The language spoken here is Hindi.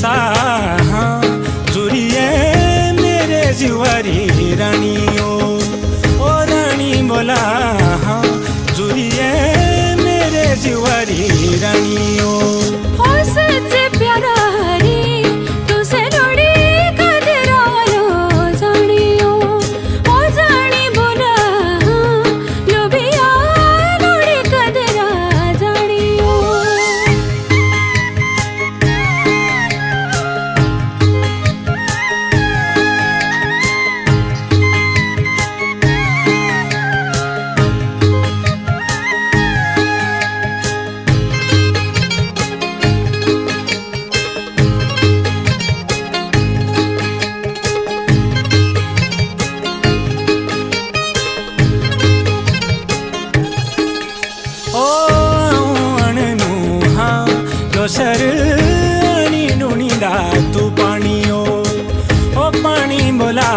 सा हाँ जुरिए मेरे जीवारी रानियो ओ रानी बोला हाँ जुरिए मेरे जीवारी रानियो हो सच्चे प्यारा रे तुझे लोड़ी कदरालो जानियो ओ जानी बोला हाँ लोभिया लोड़ी कदरा जानियो सर आनी नुणीदा तू पानी ओ पानी बोला